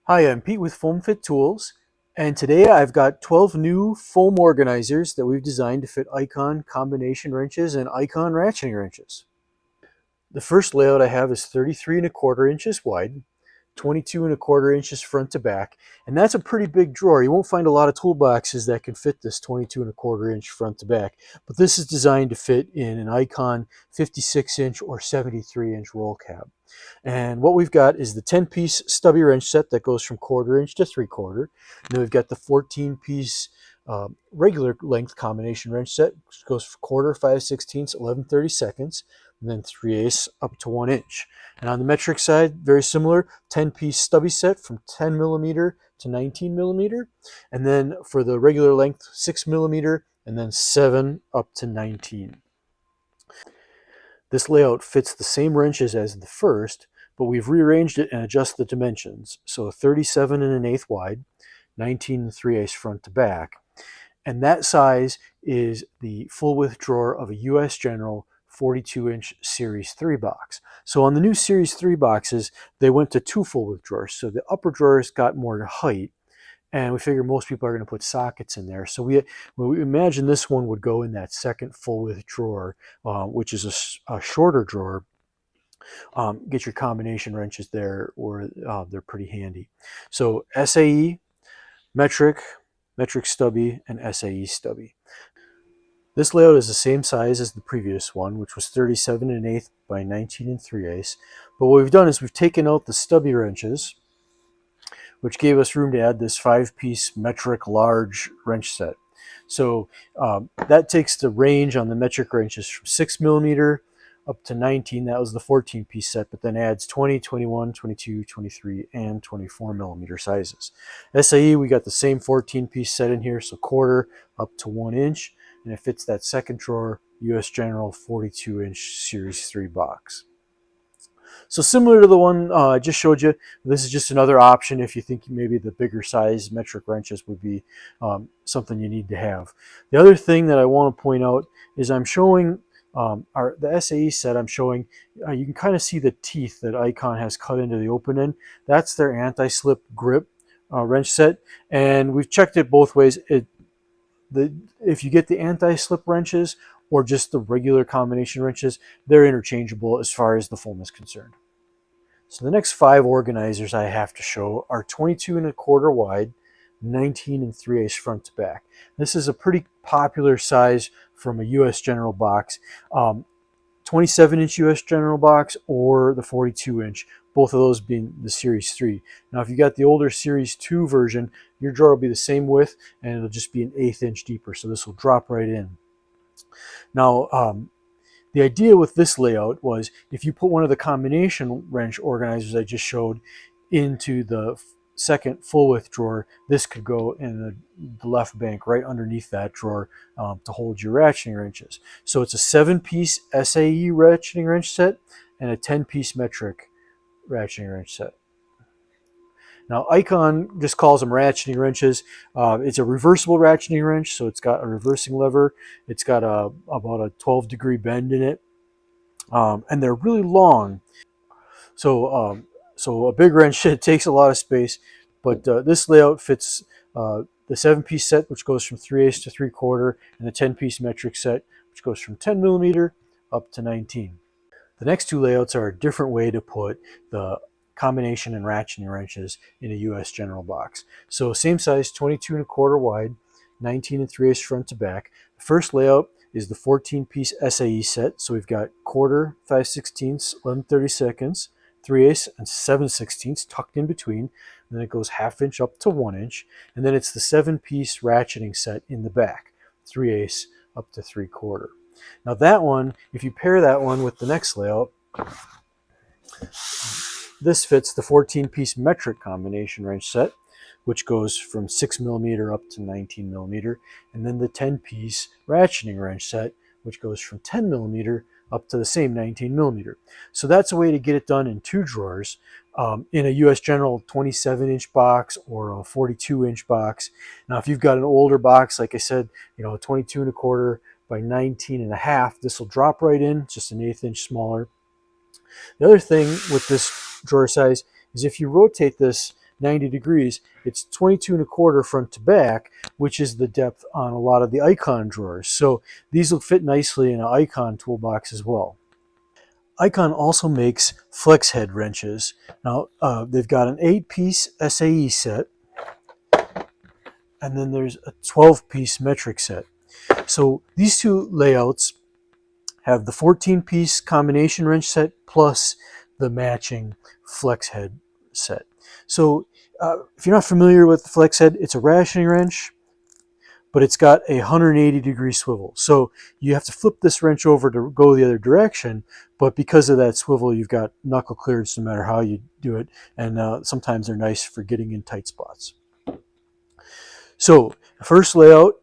Hi, I'm Pete with FoamFit Tools, and today I've got 12 new foam organizers that we've designed to fit Icon combination wrenches and Icon ratcheting wrenches. The first layout I have is 33 1/4 inches wide, 22 1/4 inches front to back, and that's a pretty big drawer. You won't find a lot of toolboxes that can fit this 22 1/4 inch front to back, but this is designed to fit in an Icon 56-inch or 73-inch roll cab. And what we've got is the 10-piece stubby wrench set that goes from 1/4 inch to 3/4. And then we've got the 14-piece regular length combination wrench set, which goes from 1/4, 5/16, 11/32, and then 3/8 up to 1 inch. And on the metric side, very similar, 10-piece stubby set from 10 millimeter to 19 millimeter. And then for the regular length, 6 millimeter, and then 7 up to 19. This layout fits the same wrenches as the first, but we've rearranged it and adjusted the dimensions. So 37 1/8 wide, 19 3/8 front to back. And that size is the full width drawer of a US General 42-inch Series 3 box. So on the new Series 3 boxes, they went to 2 full width drawers. So the upper drawers got more height, and we figure most people are going to put sockets in there. So we imagine this one would go in that second full width drawer, which is a shorter drawer. Get your combination wrenches there, or they're pretty handy. So SAE, metric stubby, and SAE stubby. This layout is the same size as the previous one, which was 37 1/8 by 19 3/8. But what we've done is we've taken out the stubby wrenches, which gave us room to add this 5-piece metric large wrench set. So that takes the range on the metric wrenches from 6 millimeter up to 19. That was the 14-piece set, but then adds 20, 21, 22, 23, and 24 millimeter sizes. SAE, we got the same 14-piece set in here, so 1/4 up to 1 inch, and it fits that second drawer US General 42-inch Series 3 box. So similar to the one I just showed you, this is just another option if you think maybe the bigger size metric wrenches would be something you need to have. The other thing that I want to point out is I'm showing the SAE set. I'm showing you can kind of see the teeth that Icon has cut into the open end. That's their anti-slip grip wrench set, and we've checked it both ways. If you get the anti-slip wrenches or just the regular combination wrenches, they're interchangeable as far as the foam is concerned. So the next 5 organizers I have to show are 22 1/4 wide, 19 3/8 front to back. This is a pretty popular size from a US General box. 27-inch US General box or the 42-inch, both of those being the Series 3. Now, if you got the older Series 2 version, your drawer will be the same width, and it'll just be an 1/8 inch deeper, so this will drop right in. Now, the idea with this layout was if you put one of the combination wrench organizers I just showed into the second full width drawer, this could go in the left bank right underneath that drawer to hold your ratcheting wrenches. So it's a 7-piece SAE ratcheting wrench set and a 10-piece metric ratcheting wrench set. Now, Icon just calls them ratcheting wrenches. It's a reversible ratcheting wrench, so it's got a reversing lever. It's got about a 12-degree bend in it, and they're really long. So, so a big wrench, it takes a lot of space, but this layout fits the 7-piece set, which goes from 3/8 to 3/4, and the 10-piece metric set, which goes from 10 millimeter up to 19. The next 2 layouts are a different way to put the combination and ratcheting wrenches in a US General box. So same size, 22 1/4 wide, 19 3/8 front to back. The first layout is the 14-piece SAE set. So we've got 1/4, 5/16, 11/32, 3/8, and 7/16 tucked in between. And then it goes 1/2 inch up to 1 inch. And then it's the 7-piece ratcheting set in the back, 3/8 up to 3/4. Now that one, if you pair that one with the next layout, this fits the 14-piece metric combination wrench set, which goes from 6 millimeter up to 19 millimeter, and then the 10-piece ratcheting wrench set, which goes from 10 millimeter up to the same 19 millimeter. So that's a way to get it done in 2 drawers in a US General 27-inch box or a 42-inch box. Now, if you've got an older box, like I said, you know, 22 1/4 by 19 1/2, this will drop right in, just an 1/8 inch smaller. The other thing with this drawer size is if you rotate this 90 degrees, it's 22 and a quarter front to back, which is the depth on a lot of the Icon drawers. So these will fit nicely in an Icon toolbox as well. Icon also makes flex head wrenches. Now, they've got an 8-piece SAE set, and then there's a 12-piece metric set. So these two layouts have the 14-piece combination wrench set plus the matching flex head set. So if you're not familiar with the flex head, it's a ratcheting wrench, but it's got a 180-degree swivel. So you have to flip this wrench over to go the other direction, but because of that swivel, you've got knuckle clearance no matter how you do it, and sometimes they're nice for getting in tight spots. So first layout,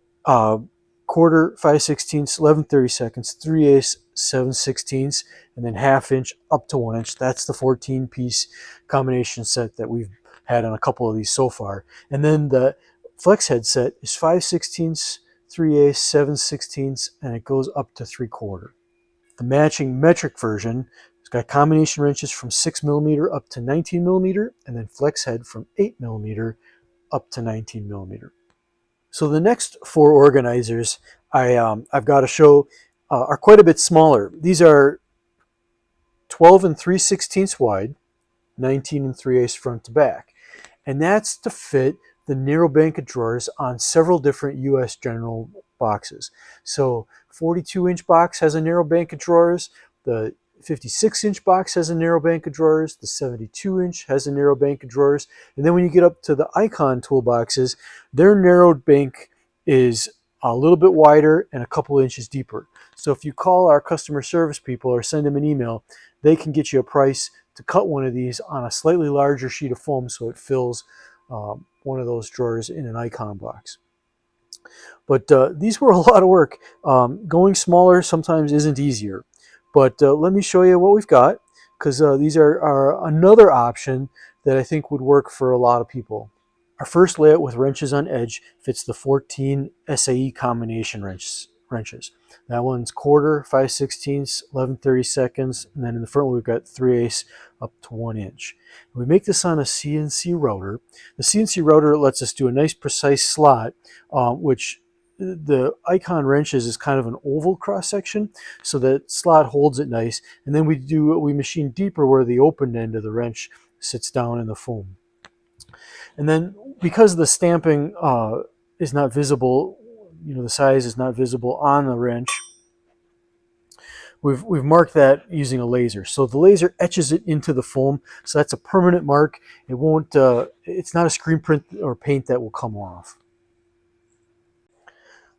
quarter, 5/16, 11/32, 3/8, 7/16, and then ½ inch up to 1 inch. That's the 14-piece combination set that we've had on a couple of these so far. And then the flex head set is 5/16, 3/8, 7/16, and it goes up to 3/4. The matching metric version has got combination wrenches from 6mm up to 19mm, and then flex head from 8mm up to 19mm. So the next 4 organizers I've got to show are quite a bit smaller. These are 12 and 3/16 wide, 19 and 3/8 front to back. And that's to fit the narrow bank of drawers on several different US General boxes. So 42-inch box has a narrow bank of drawers, the 56-inch box has a narrow bank of drawers, the 72-inch has a narrow bank of drawers, and then when you get up to the Icon toolboxes, their narrowed bank is a little bit wider and a couple inches deeper. So if you call our customer service people or send them an email, they can get you a price to cut one of these on a slightly larger sheet of foam so it fills one of those drawers in an Icon box. But these were a lot of work. Going smaller sometimes isn't easier. But let me show you what we've got, because these are another option that I think would work for a lot of people. Our first layout with wrenches on edge fits the 14 SAE combination wrenches. That one's quarter, 5/16, 11/32, and then in the front we've got 3/8 up to 1 inch. We make this on a CNC router. The CNC router lets us do a nice precise slot, which the Icon wrenches is kind of an oval cross section, so that slot holds it nice. And then we machine deeper where the open end of the wrench sits down in the foam. And then because the stamping is not visible, the size is not visible on the wrench, we've marked that using a laser. So the laser etches it into the foam, so that's a permanent mark. It won't. It's not a screen print or paint that will come off.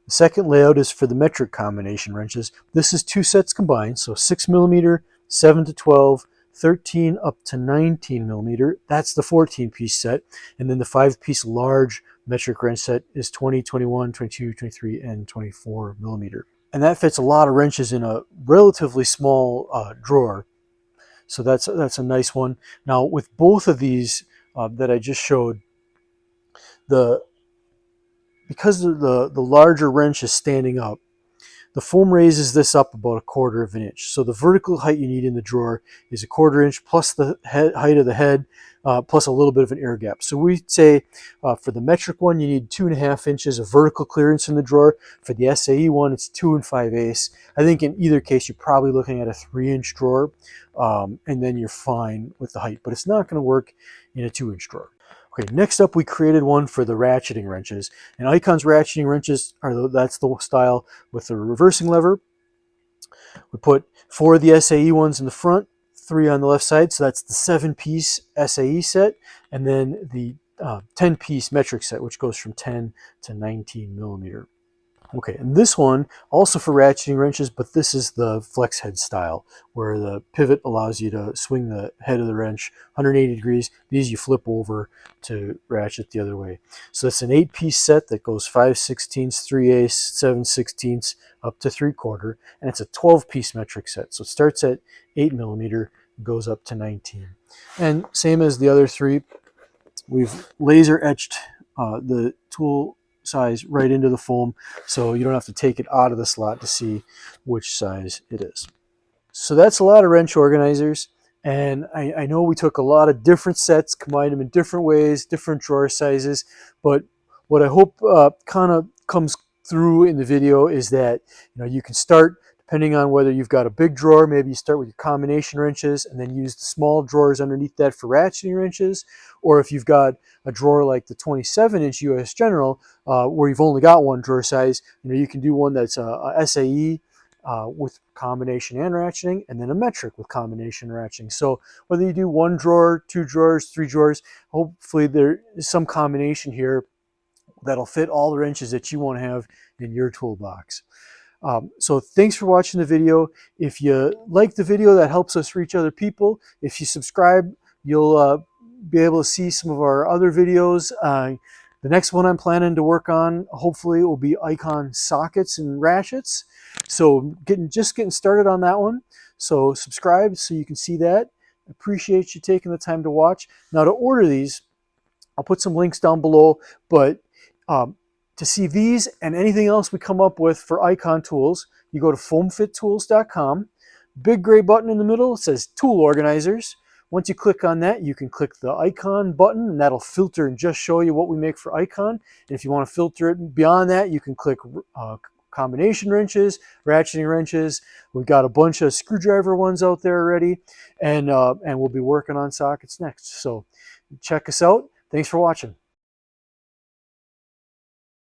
The second layout is for the metric combination wrenches. This is 2 sets combined, so 6mm, 7 to 12, 13 up to 19mm. That's the 14-piece set. And then the 5-piece large metric wrench set is 20, 21, 22, 23, and 24mm. And that fits a lot of wrenches in a relatively small drawer. So that's a nice one. Now with both of these that I just showed, because the larger wrench is standing up, the foam raises this up about 1/4 of an inch. So the vertical height you need in the drawer is 1/4 inch plus the height of the head, plus a little bit of an air gap. So we say for the metric one, you need 2.5 inches of vertical clearance in the drawer. For the SAE one, it's 2 5/8. I think in either case, you're probably looking at a 3-inch drawer, and then you're fine with the height. But it's not going to work in a 2-inch drawer. Okay, next up we created one for the ratcheting wrenches. And Icon's ratcheting wrenches that's the style with the reversing lever. We put 4 of the SAE ones in the front, 3 on the left side, so that's the 7-piece SAE set, and then the 10-piece metric set, which goes from 10 to 19mm. Okay, and this one, also for ratcheting wrenches, but this is the flex head style, where the pivot allows you to swing the head of the wrench 180 degrees. These you flip over to ratchet the other way. So it's an 8-piece set that goes 5/16, 3/8, 7/16, up to 3/4, and it's a 12-piece metric set. So it starts at 8mm, goes up to 19. And same as the other 3, we've laser etched the tool size right into the foam, so you don't have to take it out of the slot to see which size it is. So that's a lot of wrench organizers, And I know we took a lot of different sets, combined them in different ways, different drawer sizes, but what I hope kind of comes through in the video is that you can start, depending on whether you've got a big drawer, maybe you start with your combination wrenches and then use the small drawers underneath that for ratcheting wrenches. Or if you've got a drawer like the 27-inch US General, where you've only got one drawer size, you can do one that's a SAE with combination and ratcheting, and then a metric with combination ratcheting. So whether you do one drawer, two drawers, three drawers, hopefully there is some combination here that'll fit all the wrenches that you want to have in your toolbox. So thanks for watching the video. If you like the video, that helps us reach other people. If you subscribe, you'll be able to see some of our other videos. The next one I'm planning to work on, hopefully, will be icon sockets and ratchets. So just getting started on that one. So subscribe so you can see that. Appreciate you taking the time to watch. Now, to order these, I'll put some links down below, but to see these and anything else we come up with for icon tools, you go to FoamFitTools.com. Big gray button in the middle says Tool Organizers. Once you click on that, you can click the icon button, and that'll filter and just show you what we make for icon. And if you want to filter it beyond that, you can click combination wrenches, ratcheting wrenches. We've got a bunch of screwdriver ones out there already, and we'll be working on sockets next. So check us out. Thanks for watching.